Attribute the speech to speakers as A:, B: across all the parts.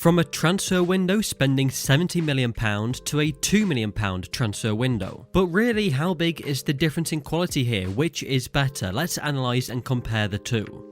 A: From a transfer window spending £70 million to a £2 million transfer window. But really, how big is the difference in quality here? Which is better? Let's analyse and compare the two.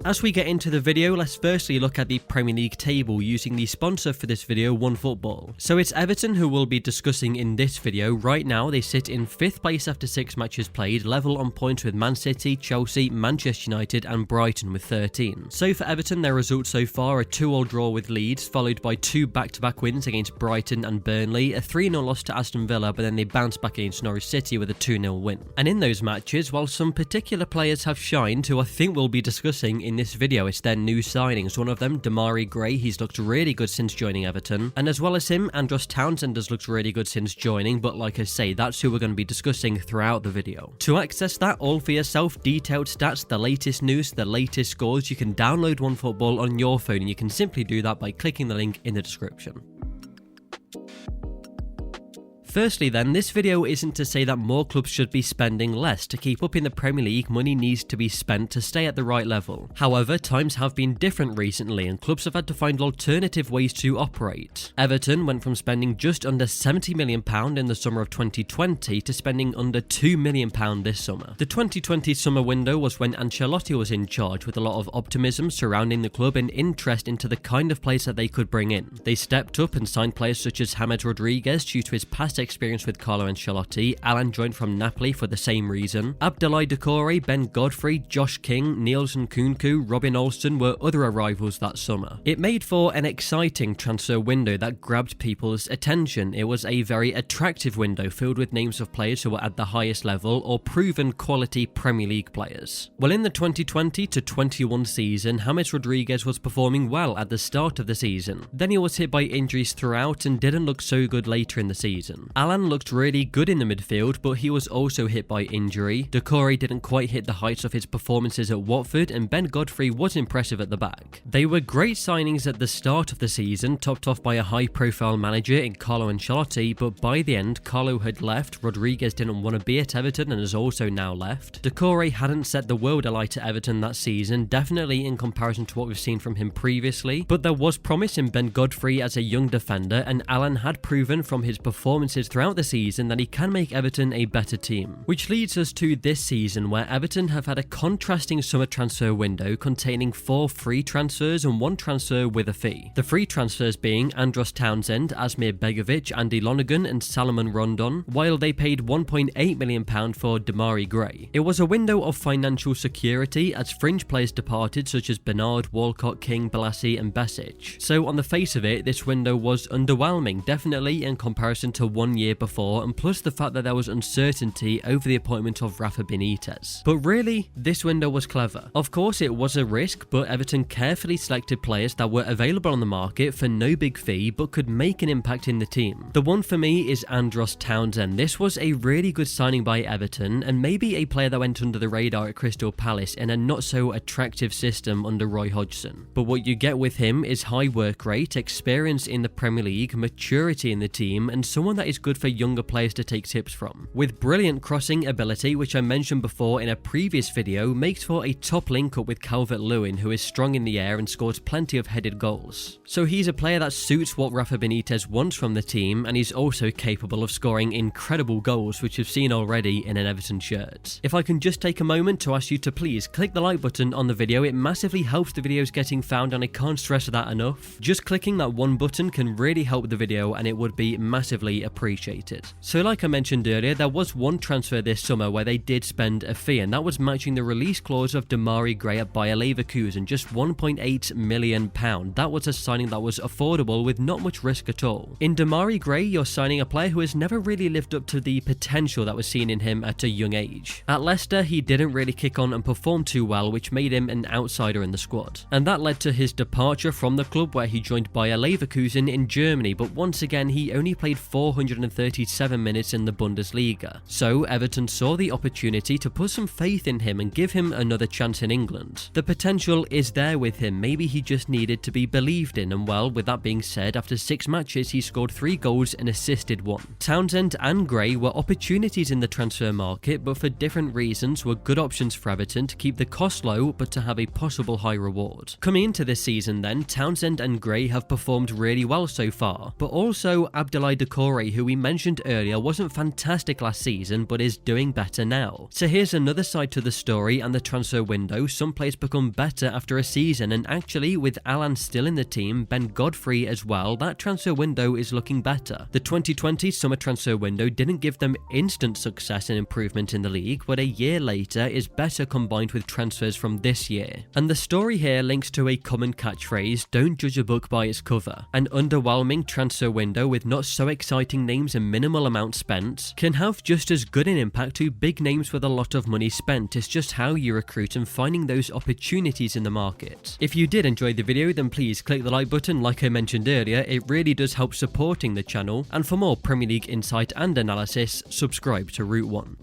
A: As we get into the video, let's firstly look at the Premier League table using the sponsor for this video, OneFootball. So it's Everton who we'll be discussing in this video. Right now they sit in 5th place after 6 matches played, level on points with Man City, Chelsea, Manchester United and Brighton with 13. So for Everton, their results so far: a 2-2 draw with Leeds, followed by 2 back-to-back wins against Brighton and Burnley, a 3-0 loss to Aston Villa, but then they bounced back against Norwich City with a 2-0 win. And in those matches, while some particular players have shined, who I think we'll be discussing in this video, it's their new signings. One of them, Demarai Gray, he's looked really good since joining Everton, and as well as him, Andros Townsend has looked really good since joining, but like I say, that's who we're going to be discussing throughout the video. To access that all for yourself, detailed stats, the latest news, the latest scores, you can download OneFootball on your phone, and you can simply do that by clicking the link in the description. Firstly then, this video isn't to say that more clubs should be spending less. To keep up in the Premier League, money needs to be spent to stay at the right level. However, times have been different recently and clubs have had to find alternative ways to operate. Everton went from spending just under £70 million in the summer of 2020 to spending under £2 million this summer. The 2020 summer window was when Ancelotti was in charge, with a lot of optimism surrounding the club and interest into the kind of players that they could bring in. They stepped up and signed players such as James Rodriguez due to his past experience with Carlo Ancelotti. Alan joined from Napoli for the same reason. Abdoulaye Doucouré, Ben Godfrey, Josh King, Niels Nkunku, Robin Olsen were other arrivals that summer. It made for an exciting transfer window that grabbed people's attention. It was a very attractive window filled with names of players who were at the highest level or proven quality Premier League players. Well, in the 2020 to 21 season, James Rodriguez was performing well at the start of the season. Then he was hit by injuries throughout and didn't look so good later in the season. Alan looked really good in the midfield, but he was also hit by injury. Doucouré didn't quite hit the heights of his performances at Watford, and Ben Godfrey was impressive at the back. They were great signings at the start of the season, topped off by a high-profile manager in Carlo Ancelotti, but by the end, Carlo had left, Rodriguez didn't want to be at Everton and has also now left. Doucouré hadn't set the world alight at Everton that season, definitely in comparison to what we've seen from him previously, but there was promise in Ben Godfrey as a young defender, and Alan had proven from his performances throughout the season that he can make Everton a better team. Which leads us to this season, where Everton have had a contrasting summer transfer window containing 4 free transfers and 1 transfer with a fee. The free transfers being Andros Townsend, Asmir Begovic, Andy Lonergan and Salomon Rondon, while they paid £1.8 million for Demarai Gray. It was a window of financial security as fringe players departed such as Bernard, Walcott, King, Balassi and Besic. So on the face of it, this window was underwhelming, definitely in comparison to 1 year before, and plus the fact that there was uncertainty over the appointment of Rafa Benitez. But really, this window was clever. Of course it was a risk, but Everton carefully selected players that were available on the market for no big fee but could make an impact in the team. The one for me is Andros Townsend. This was a really good signing by Everton, and maybe a player that went under the radar at Crystal Palace in a not so attractive system under Roy Hodgson. But what you get with him is high work rate, experience in the Premier League, maturity in the team, and someone that is good for younger players to take tips from. With brilliant crossing ability, which I mentioned before in a previous video, makes for a top link up with Calvert-Lewin, who is strong in the air and scores plenty of headed goals. So he's a player that suits what Rafa Benitez wants from the team, and he's also capable of scoring incredible goals, which we've seen already in an Everton shirt. If I can just take a moment to ask you to please click the like button on the video, it massively helps the videos getting found and I can't stress that enough. Just clicking that one button can really help the video and it would be massively appreciated. So like I mentioned earlier, there was one transfer this summer where they did spend a fee, and that was matching the release clause of Demarai Gray at Bayer Leverkusen, just £1.8 million. That was a signing that was affordable with not much risk at all. In Demarai Gray, you're signing a player who has never really lived up to the potential that was seen in him at a young age. At Leicester, he didn't really kick on and perform too well, which made him an outsider in the squad. And that led to his departure from the club, where he joined Bayer Leverkusen in Germany, but once again he only played 400 137 minutes in the Bundesliga. So Everton saw the opportunity to put some faith in him and give him another chance in England. The potential is there with him, maybe he just needed to be believed in, and well, with that being said, after 6 matches he scored 3 goals and assisted 1. Townsend and Gray were opportunities in the transfer market, but for different reasons were good options for Everton to keep the cost low but to have a possible high reward. Coming into this season then, Townsend and Gray have performed really well so far, but also Abdoulaye Doucouré, who we mentioned earlier wasn't fantastic last season but is doing better now. So here's another side to the story and the transfer window. Some players become better after a season, and actually with Alan still in the team, Ben Godfrey as well, that transfer window is looking better. The 2020 summer transfer window didn't give them instant success and improvement in the league, but a year later is better combined with transfers from this year. And the story here links to a common catchphrase, don't judge a book by its cover. An underwhelming transfer window with not so exciting names and minimal amount spent can have just as good an impact to big names with a lot of money spent. It's just how you recruit and finding those opportunities in the market. If you did enjoy the video, then please click the like button like I mentioned earlier, it really does help supporting the channel, and for more Premier League insight and analysis, subscribe to Route 1.